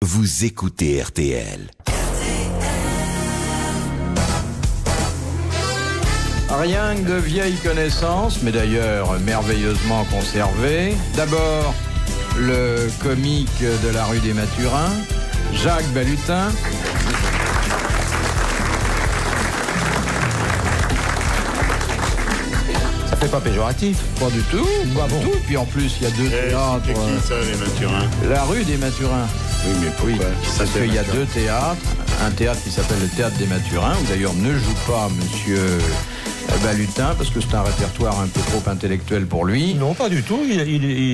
vous écoutez RTL. Rien que de vieilles connaissances, mais d'ailleurs merveilleusement conservées. D'abord, le comique de la rue des Mathurins, Jacques Balutin. Ça fait pas péjoratif? Pas du tout, pas bon. du tout. Puis en plus, il y a deux théâtres. C'était qui ça, les Mathurins? La rue des Mathurins. Oui, mais pourquoi? Parce qu'il y a deux théâtres. Un théâtre qui s'appelle le Théâtre des Mathurins, où d'ailleurs ne joue pas monsieur Balutin, parce que c'est un répertoire un peu trop intellectuel pour lui. Non, pas du tout.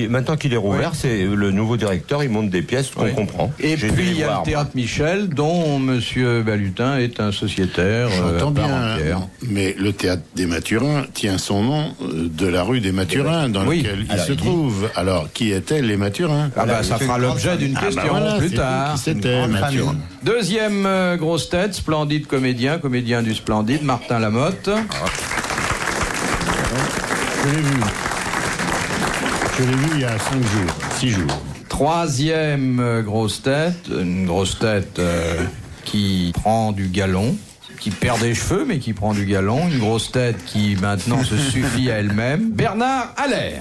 Maintenant qu'il est rouvert, Oui. c'est le nouveau directeur, il monte des pièces qu'on comprend. Et J'ai puis dû les il y a voir, le Théâtre Michel, dont monsieur Balutin est un sociétaire J'entends part bien, entière. mais le théâtre des Mathurins tient son nom de la rue des Mathurins, dans Oui. laquelle il Alors, se il dit- trouve. Alors, qui étaient les Mathurins? Ah bah, ça fera l'objet d'une question voilà, plus c'est tard. qui c'était, Mathurin? Deuxième grosse tête, splendide comédien du Splendide, Martin Lamotte. Je l'ai vu. Je l'ai vu il y a 6 jours. Troisième grosse tête, une grosse tête qui prend du galon, qui perd des cheveux mais qui prend du galon, une grosse tête qui maintenant se suffit à elle-même, Bernard Haller.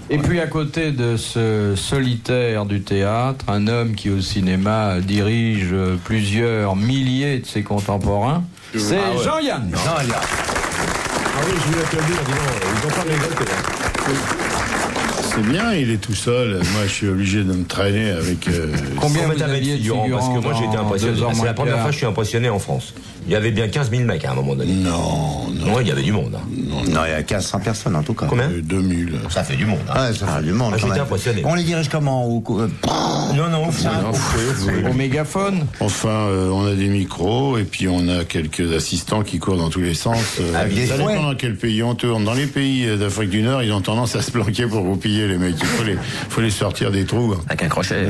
Et puis à côté de ce solitaire du théâtre, un homme qui au cinéma dirige plusieurs milliers de ses contemporains, c'est Jean-Yann. Ah oui, je voulais te le dire, dis donc, ils ont pas rigolé. C'est bien, il est tout seul. Moi, je suis obligé de me traîner avec... Combien Combien vous t'avais de aviez de figurants? Parce que moi j'ai été figurants impressionné. dans 2 ans C'est moins la première quart? fois que je suis impressionné en France. Il y avait bien 15 000 mecs à un moment donné. Non, Non, il y avait du monde. Hein. Non, il y a 1500 personnes en tout cas. Combien? 2000. Ça fait du monde. Hein. Ouais, ça fait du monde. Ah, quand j'étais même. impressionné. On les dirige comment Non, Au mégaphone. Enfin, on a des micros et puis on a quelques assistants qui courent dans tous les sens. Avec des Ça fouets. dépend dans quel pays on tourne. Dans les pays d'Afrique du Nord, ils ont tendance à se planquer pour vous piller, les mecs. Faut les sortir des trous. Avec un crochet.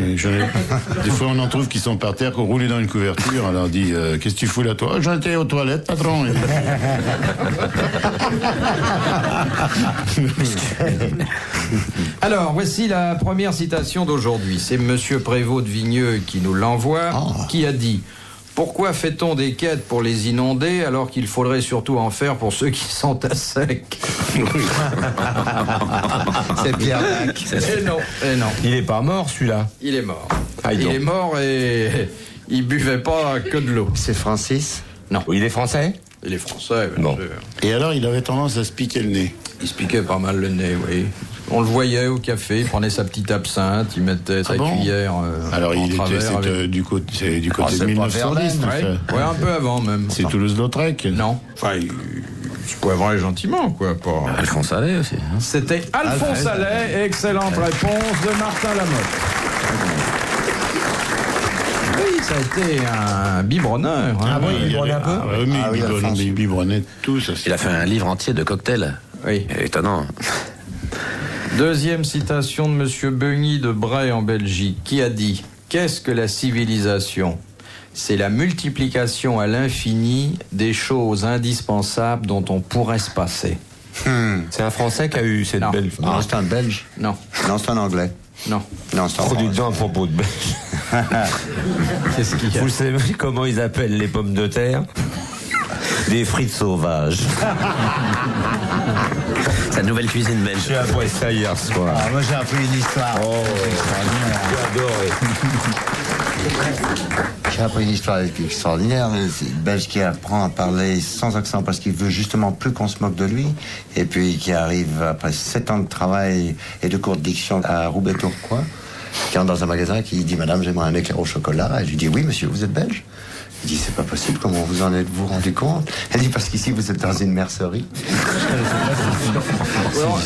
Des fois, on en trouve qui sont par terre, qui ont roulé dans une couverture. On leur dit qu'est-ce que tu fous là, toi? J'en étais aux toilettes, patron. Alors, voici la première citation d'aujourd'hui. C'est monsieur Prévost de Vigneux qui nous l'envoie, qui a dit « Pourquoi fait-on des quêtes pour les inondés alors qu'il faudrait surtout en faire pour ceux qui sont à sec ?» C'est Pierre Dac. Eh non, Il est pas mort celui-là. il est mort. Ah, Il donc. est mort et il buvait pas que de l'eau. C'est Francis. Il est français? Il est français, bien Bon. sûr. Et alors, il avait tendance à se piquer le nez. Il se piquait pas mal le nez, oui. On le voyait au café, il prenait sa petite absinthe, il mettait sa bon cuillère Alors, en travers. c'était avec- du côté de c'est pas 1910. Verlaine, tout Ouais, ça. ouais, un peu avant même. C'est Toulouse-Lautrec. Non. Enfin, je poivrais gentiment, quoi. Pas... Alphonse Allais aussi. Hein. C'était Alphonse Allais. Excellente réponse de Martin Lamotte. Oui, ça a été un biberonneur. Hein. Ah bon, il y biberonnait avait- un peu? Ah, oui, mais Ah oui, Alphonse. il biberonnait tout. Ça, Il a fait un livre entier de cocktails. Oui. Étonnant. Deuxième citation de monsieur Beugny de Bray en Belgique, qui a dit « Qu'est-ce que la civilisation ? C'est la multiplication à l'infini des choses indispensables dont on pourrait se passer. C'est un français qui a eu cette Non. belle... Non, c'est un Belge. » Non, Non, c'est un Anglais. non. Non, c'est un Trop du Français. temps à propos de Belge. Qu'est-ce qu'il y a ? Vous savez comment ils appellent les pommes de terre? Des frites sauvages. Sa nouvelle cuisine belge. J'ai appris ça hier soir. Ah, moi j'ai appris une histoire. J'ai adoré. J'ai appris une histoire extraordinaire. C'est le Belge qui apprend à parler sans accent parce qu'il veut justement plus qu'on se moque de lui. Et puis qui arrive après 7 ans de travail et de cours de diction à Roubaix-Tourcoing, qui entre dans un magasin et qui dit « Madame, j'aimerais un éclair au chocolat ». Et je lui dis « Oui, monsieur, vous êtes belge ?» Il dit « C'est pas possible, comment vous en êtes-vous rendu compte ?» Elle dit « Parce qu'ici, vous êtes dans une mercerie. » Alors,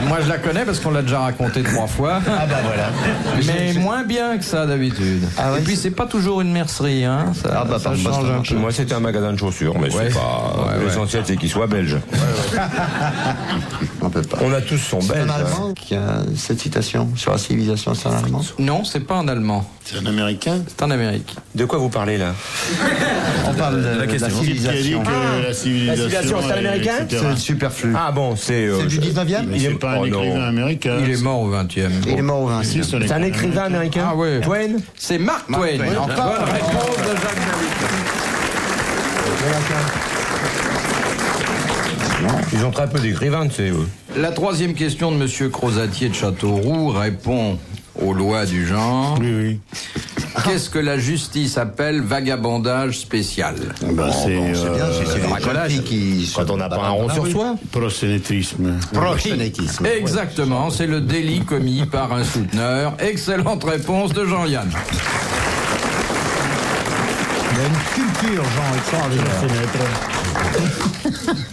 moi, je la connais parce qu'on l'a déjà raconté 3 fois. Ah bah voilà. Mais moins bien que ça d'habitude. Ah ouais, Et puis c'est pas toujours une mercerie, hein. Ça, Ah bah, ça par change un peu. Moi, c'était un magasin de chaussures, mais Ouais. c'est pas... Ouais, L'essentiel, c'est qu'il soit belge. On peut pas. On a tous son C'est belge. un Allemand qui a cette citation sur la civilisation, c'est un Allemand. Non, c'est pas en allemand. C'est un Américain? C'est en Amérique. De quoi vous parlez là? On parle de la Qui a dit civilisation. que la civilisation... La civilisation, c'est un Américain? etc. C'est superflu. Ah bon, c'est C'est du 19e? Mais c'est pas un écrivain américain. Il est mort au 20e. Il est mort au 20e. Si, C'est un écrivain américain? Ah oui. Twain? C'est Mark Twain. Twain. Bonne réponse de Jacques David. Ils ont très peu d'écrivains, tu sais. La troisième question de Monsieur Crozatier de Châteauroux répond aux lois du genre. Oui, oui. Qu'est-ce que la justice appelle vagabondage spécial? C'est C'est bien, c'est les racolage. jeunes filles qui Quand on n'a pas un rond sur soi. prosélytisme. Proxénétisme. Exactement, c'est le délit commis par un souteneur. Excellente réponse de Jean-Yann. Il y a une culture, Jean, extraordinaire.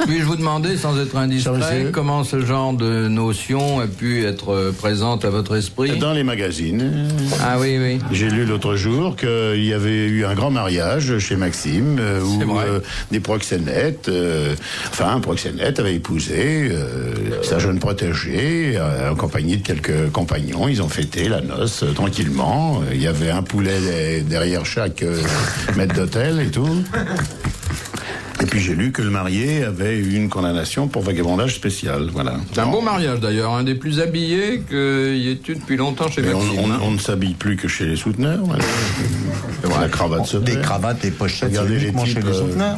Puis-je vous demander, sans être indiscret, Monsieur. comment ce genre de notion a pu être présente à votre esprit? Dans les magazines, Ah oui, oui. j'ai lu l'autre jour qu'il y avait eu un grand mariage chez Maxime où C'est vrai. des proxénètes, un proxénète avait épousé sa jeune protégée en compagnie de quelques compagnons. Ils ont fêté la noce tranquillement. Il y avait un poulet derrière chaque maître d'hôtel et tout. Et puis j'ai lu que le marié avait eu une condamnation pour vagabondage spécial. Voilà. C'est un beau mariage d'ailleurs, un des plus habillés qu'il y ait eu depuis longtemps chez Mais Maxime. on ne s'habille plus que chez les souteneurs. Voilà. La cravate se Des perd. cravates, des pochettes, c'est Regardez les uniquement chez types, les souteneurs.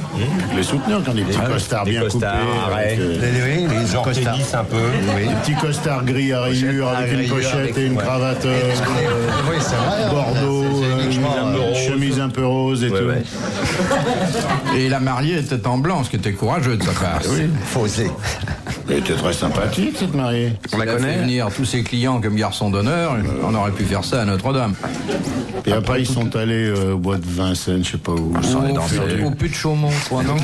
Les souteneurs qui ont des petits costards des bien costards, coupés. arrêts. Les Genre costards. tennis un peu. Oui. Des petits costards gris à rayures avec une pochette et une cravate Oui, c'est vrai. bordeaux, C'est uniquement, une chemise un peu rose et tout. ouais. Et la mariée était en blanc, ce qui était courageux de sa part. Oui. Faussé. Elle était très sympathique, cette mariée. On la connaît. Venir tous ses clients comme garçon d'honneur, on aurait pu faire ça à Notre-Dame. Et après, ils sont allés au bois de Vincennes, je sais pas où. Au put de Chaumont, je crois, non?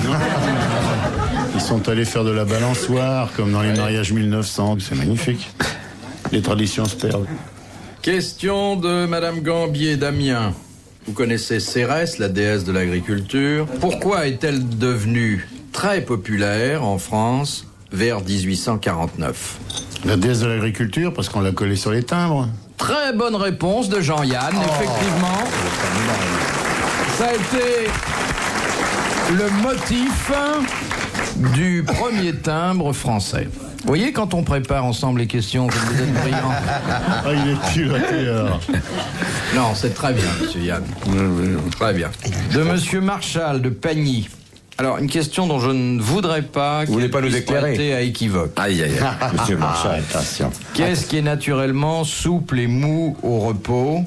Ils sont allés faire de la balançoire, comme dans les mariages 1900. C'est magnifique. Les traditions se perdent. Question de Madame Gambier d'Amiens. Vous connaissez Cérès, la déesse de l'agriculture. Pourquoi est-elle devenue très populaire en France vers 1849? La déesse de l'agriculture, parce qu'on l'a collée sur les timbres. Très bonne réponse de Jean-Yann, effectivement. Ça a été le motif du premier timbre français. Vous voyez, quand on prépare ensemble les questions, comme vous êtes brillants. Ah, il est piloté, alors. Non, c'est très bien, monsieur Yann. Très bien. De monsieur Marchal de Pagny. Alors, une question dont je ne voudrais pas Vous voulez pas nous puisse éclairer prêter à équivoque. Aïe, aïe, aïe. Monsieur Marchal. Attention. Qu'est-ce qui est naturellement souple et mou au repos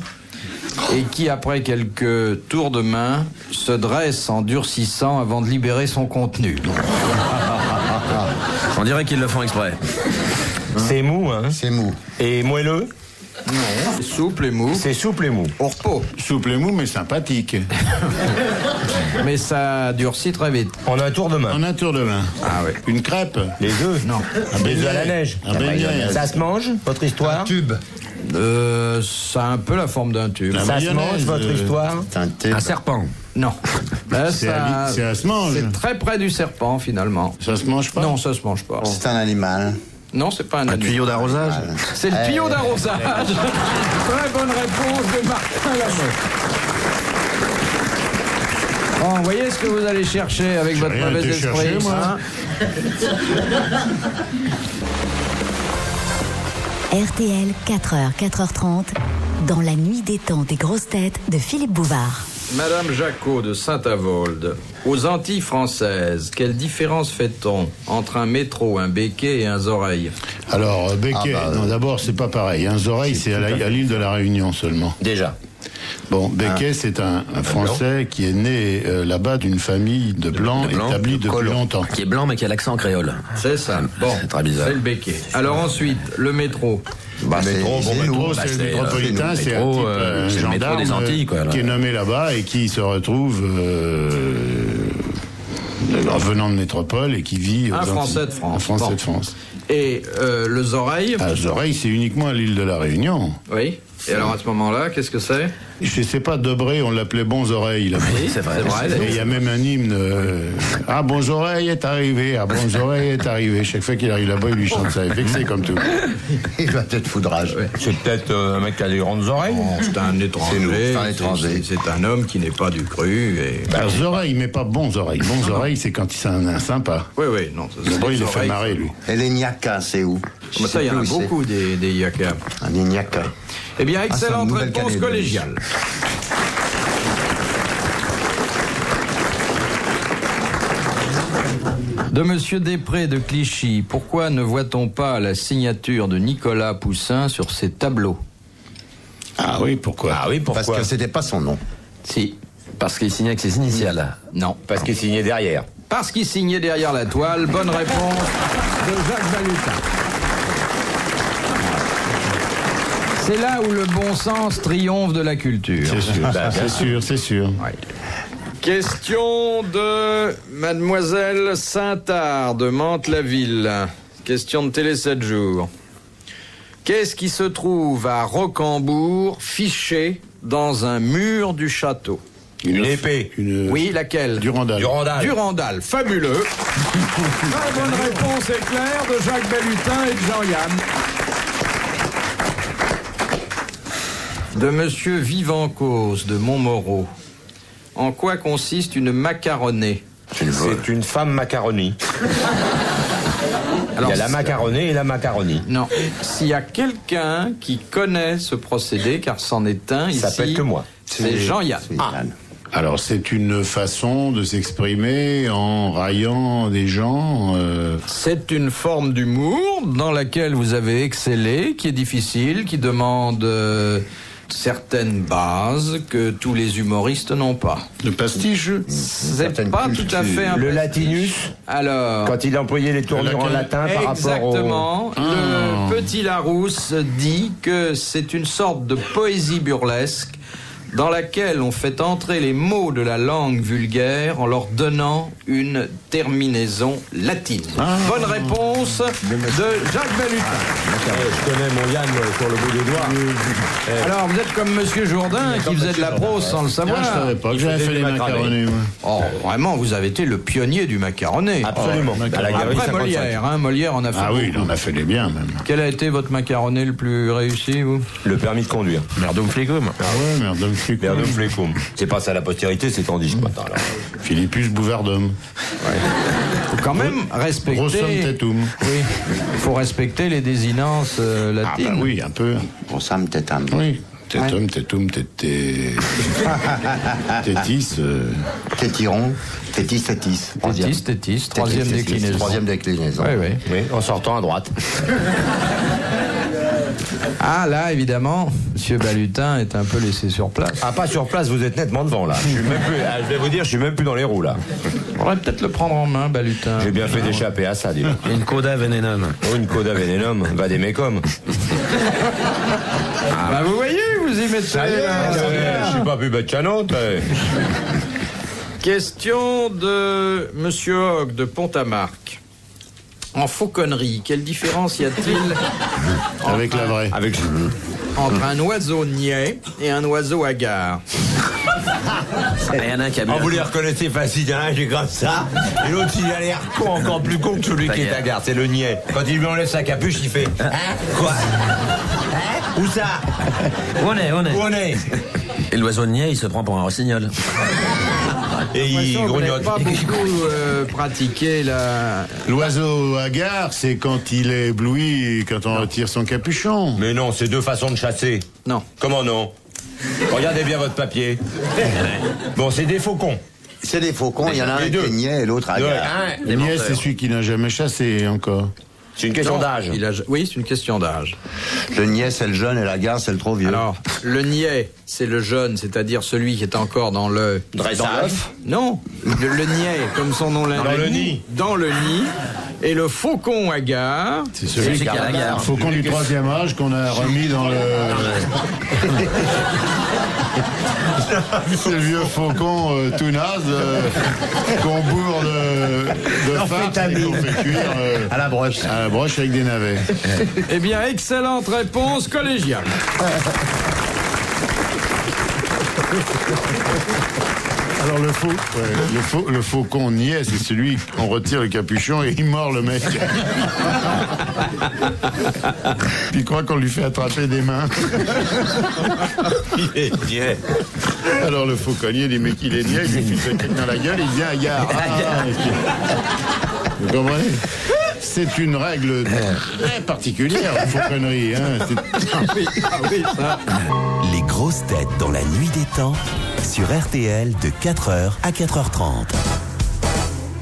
et qui, après quelques tours de main, se dresse en durcissant avant de libérer son contenu? On dirait qu'ils le font exprès. C'est mou, hein? C'est mou. Et moelleux? C'est souple et mou C'est souple et mou. au repos. Souple et mou, mais sympathique. Mais ça durcit très vite. En un tour de main. En un tour de main. Ah oui. Une crêpe. Les œufs? Non. Un Les œufs beignet. à la neige. Un beignet. Ça se mange, votre histoire? Tube. Ça a un peu la forme d'un tube. La Ça se mayonnaise, mange, votre histoire? C'est un tube. Un serpent. Non. Là, C'est à se mange. C'est très près du serpent, finalement. Ça se mange pas? Non, ça se mange pas. C'est un animal. Non, c'est pas un Un animal. tuyau d'arrosage. C'est le tuyau d'arrosage. Très bonne réponse de Martin Lamotte. Bon, vous voyez ce que vous allez chercher avec votre rien mauvais été esprit, chercher, moi. hein? RTL, 4h, 4h30, dans la nuit détente des grosses têtes de Philippe Bouvard. Madame Jacot de Saint-Avold. Aux Antilles françaises, quelle différence fait-on entre un métro, un béquet et un oreille? Alors, béquet, non, d'abord, c'est pas pareil. Un oreille, c'est à l'île de la Réunion seulement. Déjà. Bon, Becquet, c'est un Français qui est né là-bas d'une famille de blancs établie depuis longtemps. Qui est blanc mais qui a l'accent créole. C'est ça. Bon, C'est très bizarre. c'est le béquet. Alors ensuite, le métro. Bah, Le métro, Bah, c'est c'est, le métropolitain, c'est un métro, type c'est le métro gendarme des Antilles, quoi, là. qui est nommé là-bas et qui se retrouve venant de métropole et qui vit aux Un Antilles. Français de France. Un Français Bon. de France. Et les oreilles. Les oreilles, c'est uniquement à l'île de la Réunion. Oui. Et alors à ce moment-là, qu'est-ce que c'est? Je sais pas, Debré, on l'appelait Bons Oreilles. Là. Oui, c'est vrai. Et il y a même un hymne. Ah, Bons Oreilles est arrivé. Ah, Bons Oreilles est arrivé. Chaque fois qu'il arrive là-bas, il lui chante ça. Vexé comme tout. Il va peut-être foudrage. Ouais. C'est peut-être un mec qui a des grandes oreilles. Non, c'est un étranger. C'est un étranger. C'est un homme qui n'est pas du cru. Et... Oreilles, mais pas Bons Oreilles. Bons Oreilles, c'est quand c'est un sympa. Oui, non. Debré, il les fait marrer, lui. Et les Nyaka, c'est où? Mais ça, il y en a beaucoup des yakas. Un Nyaka. Eh bien, excellente réponse Nouvelle-Calédonie. collégiale. De Monsieur Després de Clichy, pourquoi ne voit-on pas la signature de Nicolas Poussin sur ses tableaux? Ah oui, pourquoi? Ah oui, pourquoi? Parce que c'était pas son nom. Si. Parce qu'il signait avec ses initiales. Non. Parce qu'il signait derrière. Parce qu'il signait derrière la toile. Bonne réponse de Jacques Balutin. C'est là où le bon sens triomphe de la culture. C'est sûr, c'est sûr. Ouais. Question de Mademoiselle Saint-Ard de Mantes-la-Ville. Question de Télé 7 jours. Qu'est-ce qui se trouve à Rocambourg, fiché dans un mur du château? Une épée. Oui, laquelle? Durandal. Durandal, fabuleux. Très bonne réponse éclair de Jacques Balutin et de Jean-Yann. De Monsieur Vivancause de Montmoreau. En quoi consiste une macaronée? C'est une femme macaroni. Alors, il y a la macaronée et la macaroni. Non. S'il y a quelqu'un qui connaît ce procédé, car c'en est un ici, Ça peut être que moi. c'est Jean-Yann. Alors, c'est une façon de s'exprimer en raillant des gens. C'est une forme d'humour dans laquelle vous avez excellé, qui est difficile, qui demande certaines bases que tous les humoristes n'ont pas. Le pastiche. C'est pas tout à fait un Le pastiche. latinus, Alors, quand il employait les tournures en latin par rapport exactement. Le Petit Larousse dit que c'est une sorte de poésie burlesque dans laquelle on fait entrer les mots de la langue vulgaire en leur donnant une terminaison latine. Bonne réponse de Jacques Balutin. Je connais mon Yann sur le bout des doigts. Alors, vous êtes comme Monsieur Jourdain qui faisait de la prose sans le savoir. Je savais pas que j'avais fait les macaronis, moi. Oh, vraiment, vous avez été le pionnier du macaroné. Absolument. À la galerie Après 55. Molière, hein, Molière en a fait Ah oui, il beaucoup. en a fait des biens, même. Quel a été votre macaroné le plus réussi, vous? Le permis de conduire. Merdum flicum. Ah ouais, merde, Merdum flecum. C'est pas ça la postérité, c'est tandis ce matin. Alors. Philippus Bouvardum. Faut quand même respecter... Rossum tetum. Oui, il faut respecter les désinences Ah latines. bah oui, un peu. Pour Sam Tetam. Oui. Tetum, tetum, tétis. Tétiron. Tétis. Tétis, troisième déclinaison. Troisième déclinaison. Oui, oui. Oui, en sortant à droite. Ah, là, évidemment, Monsieur Balutin est un peu laissé sur place. Ah, pas sur place, vous êtes nettement devant là. Je suis même plus, je vais vous dire, je suis même plus dans les roues là. On pourrait peut-être le prendre en main, Balutin. J'ai bien fait d'échapper à ça, dis donc. Une coda venenum. Oh, une coda venenum, va des mécoms. Bah, vous voyez, vous y mettez... Je suis pas plus bête qu'un autre. Question de Monsieur Hogg de Pont-à-Marc. En fauconnerie, quelle différence y a-t-il Avec la vraie. Avec entre un oiseau niais et un oiseau hagard? Il y en a un qui a bu. Oh, vous les reconnaissez facile, il y en a un qui est comme ça, et l'autre il a l'air con, encore plus con que celui qui est à garde, c'est le niais. Quand il lui enlève sa capuche, il fait hein? Quoi? Hein? Où ça? Où on est Où on est? Et l'oiseau de niais, il se prend pour un rossignol. Et il Vous n'avez grognote. pas beaucoup pratiqué la... L'oiseau hagard, c'est quand il est ébloui et quand on retire son capuchon. Mais non, c'est deux façons de chasser. Non. Comment non? Regardez bien votre papier. Bon, c'est des faucons. C'est des faucons, il y en a un Les qui deux. est niais et l'autre hagard. Le niais, c'est celui qui n'a jamais chassé encore. C'est une question Non, d'âge. Oui, c'est une question d'âge. Le niais, c'est le jeune et l'hagard, c'est le trop vieux. Alors, le niais, c'est le jeune, c'est-à-dire celui qui est encore dans le... Dressage. dans l'œuf. Non, le niais, comme son nom l'indique. Dans le nid. Dans le nid. Et le faucon hagard... C'est celui qui a la gare. faucon du troisième âge qu'on a remis dans le... C'est le vieux faucon tout naze qu'on bourre de farce et qu'on fait cuire À la broche. à la broche avec des navets. Eh bien, excellente réponse collégiale. Alors le faucon niais, c'est celui qu'on retire le capuchon et il mord le mec. Puis il croit qu'on lui fait attraper des mains. Il est niais. Alors le fauconnier, les mecs, il est niais, il lui fait le kick dans la gueule, il vient à gare. Vous comprenez? C'est une règle très particulière, la fauconnerie. Hein. Les grosses têtes dans la nuit des temps sur RTL de 4h à 4h30.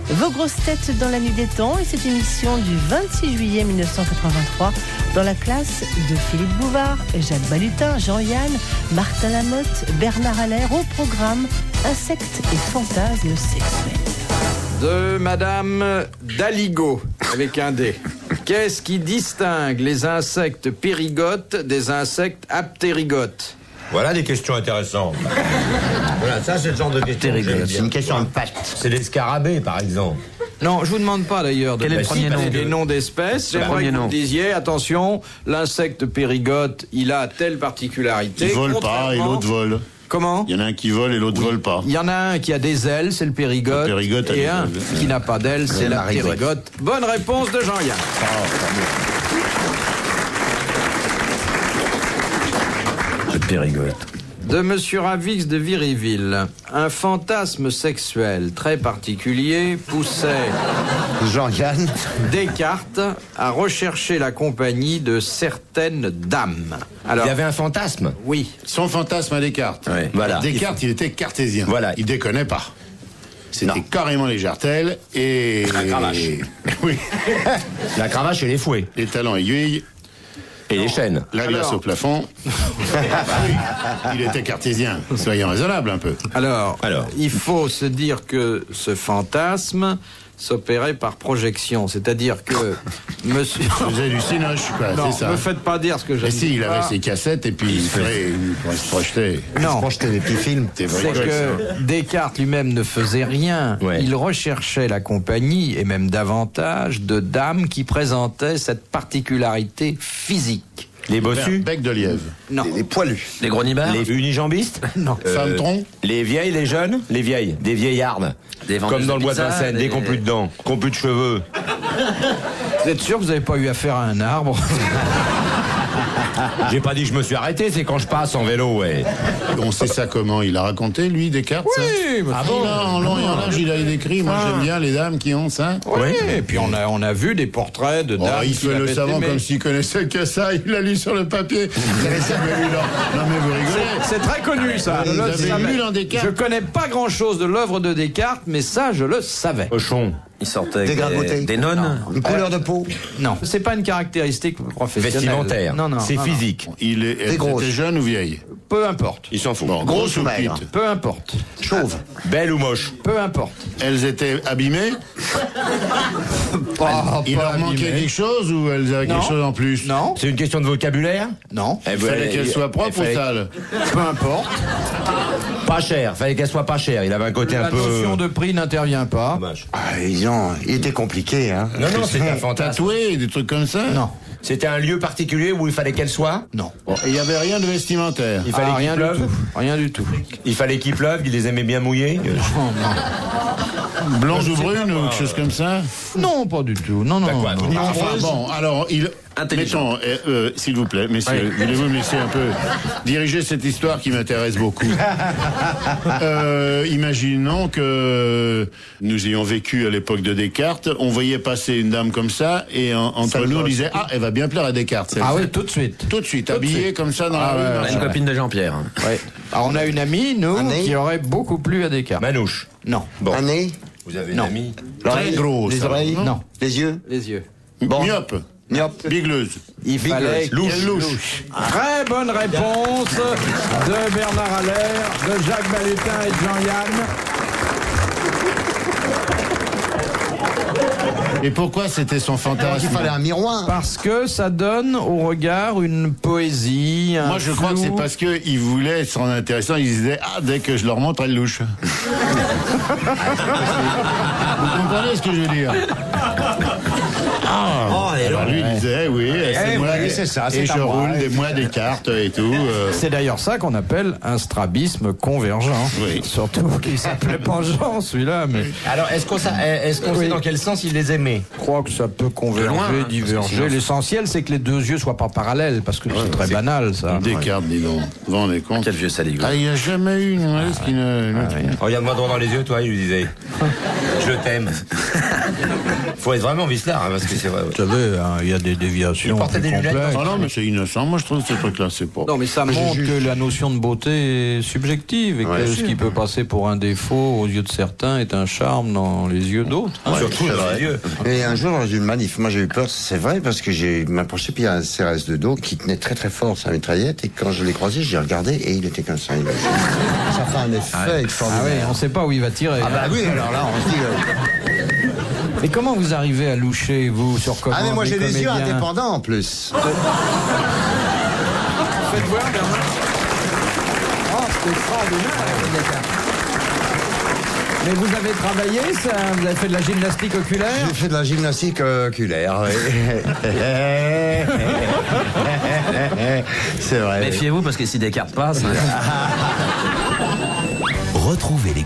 Vos grosses têtes dans la nuit des temps et cette émission du 26 juillet 1983 dans la classe de Philippe Bouvard, Jacques Balutin, Jean-Yann, Martin Lamotte, Bernard Allaire. Au programme insectes et fantasmes sexuels. De Madame Daligo, avec un D. Qu'est-ce qui distingue les insectes périgotes des insectes aptérygotes? Voilà des questions intéressantes. Voilà, ça c'est le genre de question. C'est une question de pâte. C'est des scarabées, par exemple. Non, je vous demande pas d'ailleurs de Quel est le premier nom des noms d'espèces. J'aimerais premier que vous nom. me disiez, attention, l'insecte périgote, il a telle particularité. Il vole pas et contrairement- l'autre vole. Comment? Il y en a un qui vole et l'autre vole pas. Il y en a un qui a des ailes, c'est le périgote. Le périgote a et des un ailes. qui n'a pas d'ailes, c'est la marigote. périgote. Bonne réponse de Jean-Yann. Le périgote. De Monsieur Ravix de Viryville. Un fantasme sexuel très particulier poussait Jean-Yann. Descartes à rechercher la compagnie de certaines dames. Alors, Il y avait un fantasme. oui. Son fantasme à Descartes. Ouais, voilà. Descartes, il était cartésien. Voilà. Il déconnait pas. C'était Non. carrément les jartelles et... La cravache. Oui. La cravache et les fouets. Les talons aiguilles, Et les chaînes. la glace Alors. au plafond. Oui. Il était cartésien. Soyons raisonnables un peu. Alors, Alors. il faut se dire que ce fantasme s'opérait par projection. C'est-à-dire que monsieur... Il faisait du cinoche, quoi, Non, c'est ça. me faites pas dire ce que je Mais ne si, dis il pas. avait ses cassettes et puis il se projetait. Non. Projeter des petits films. C'est C'est vrai que Descartes lui-même ne faisait rien. Ouais. Il recherchait la compagnie, et même davantage, de dames qui présentaient cette particularité physique. Les bossus. Bec de lièvre. Non. Les poilus. Les gros nibards. Les unijambistes. Non. Femme tronc. Les vieilles, les jeunes. Les vieilles. Des vieillardes. Des vendeuses Comme dans de le bois de pizza, Vincennes. Des des- qui n'ont plus de dents. Qui n'ont plus de cheveux. Vous êtes sûr que vous n'avez pas eu affaire à un arbre? J'ai pas dit que je me suis arrêté, c'est quand je passe en vélo, ouais. On sait ça comment? Il a raconté, lui, Descartes, ça? Oui, mais Ah bon. bon, là, en long et en large, il a décrit. Moi, j'aime bien les dames qui ont ça. Oui, et puis on a vu des portraits de Oh, dames il qui fait le l'avaient savant aimé. comme s'il connaissait que ça. Il l'a lu sur le papier. Vous avez jamais lu dans... Non, mais vous rigolez. C'est très connu, ça. Vous Je le avez savais. lu dans Descartes? Je connais pas grand-chose de l'œuvre de Descartes, mais ça, je le savais. Cochon. Ils sortaient avec Dégradé. des nonnes. Une couleur de peau. Non, c'est pas une caractéristique professionnelle. Vestimentaire. Non, non. C'est non, physique. Il est grosse. était jeune ou vieille? non. Peu importe. Il s'en fout. Bon, Grosse grosse ou ou maigre? petite? Peu importe. Chauve. Belle ou moche. Peu importe. Elles étaient abîmées? Il leur manquait quelque chose ou elles avaient Non. quelque chose en plus? Non, C'est une question de vocabulaire. non. Eh Il ben, fallait qu'elles soient propres ou fallait- sales? Peu importe. Pas cher. Fallait qu'elle soit pas chère. Il avait un côté La un peu. notion de prix n'intervient pas. Dommage. Ah, il était compliqué, hein. Non, non, c'était un fantasme. Tatoué, des trucs comme ça? Non, C'était un lieu particulier où il fallait qu'elle soit. non. Bon, et il n'y avait rien de vestimentaire. Il fallait Ah, qu'il rien pleuve. du tout. Rien du tout. Il fallait qu'il pleuve. Il les aimait bien mouillés. Blanche ou brune ou quelque chose comme ça? Non, pas du tout. Non, non. Bah quoi, non. donc, Enfin bon, alors, Intelligent. mettons, s'il vous plaît, messieurs, voulez-vous me laisser un peu diriger cette histoire qui m'intéresse beaucoup? Imaginons que nous ayons vécu à l'époque de Descartes, on voyait passer une dame comme ça, et entre nous, on disait, ah, elle va bien plaire à Descartes. celle-ci. Ah oui, tout de suite. Tout de suite, habillée comme ça dans Ah la rue. ouais, marchant. Une copine de Jean-Pierre. Ouais. Alors on a une amie, nous, Année qui aurait beaucoup plu à Descartes. Manouche. Non. Bon. Un nez. Vous avez une Non. amie. Très grosse. Les oreilles. Non. Les yeux. Les yeux. Myope. Myope. Bigleuse. Il fallait Louche. Très bonne réponse de Bernard Allaire, de Jacques Balutin et de Jean-Yann. Et pourquoi c'était son Il fantasme? fallait un miroir. Parce que ça donne au regard une poésie, un Moi, je crois que flou. c'est parce qu'il voulait être intéressant. Il disait, ah, dès que je leur montre, elle louche. Vous comprenez ce que je veux dire? Alors lui il disait oui, c'est ça, c'est et à je moi. roule des cartes et tout. C'est d'ailleurs ça qu'on appelle un strabisme convergent. Oui. Surtout qu'il s'appelait pas Jean, celui-là, mais Alors, est-ce qu'on sait dans quel sens il les aimait? je crois que ça peut converger, loin, hein, diverger. parce que sinon- L'essentiel, c'est que les deux yeux soient pas parallèles, parce que c'est très banal, ça. Descartes, dis donc. Vous vous rendez compte? Quel vieux saligo. Ah, il n'y a jamais eu une humoriste qui ne... Regarde-moi droit dans les yeux, toi, il lui disait. Je t'aime. Faut être vraiment vicelard, hein, parce que c'est vrai. Vous savez, hein, il y a des déviations Il portait plus des lunettes. complexes. Oh non, mais c'est innocent. Moi, je trouve que ce truc-là, c'est pas... Non, mais ça montre que la notion de beauté est subjective et que ce qui peut passer pour un défaut aux yeux de certains est un charme dans les yeux d'autres. hein. Surtout dans les yeux. Et un jour, dans une manif, moi j'ai eu peur, c'est vrai, parce que j'ai m'approché, puis il y a un CRS de dos qui tenait très très fort sa mitraillette, et quand je l'ai croisé, j'ai regardé, et il était comme ça. Ça fait un effet Ah oui, extraordinaire. on ne sait pas où il va tirer. Ah bah hein. oui, alors là, on se dit... Mais comment vous arrivez à loucher, vous, sur comment Ah mais moi j'ai des yeux comédiens indépendants en plus. Faites voir, Bernard. Oh, c'est extraordinaire. Mais vous avez travaillé ça? Vous avez fait de la gymnastique oculaire? J'ai fait de la gymnastique oculaire, oui. C'est vrai. Méfiez-vous parce que si Descartes passe. Retrouvez les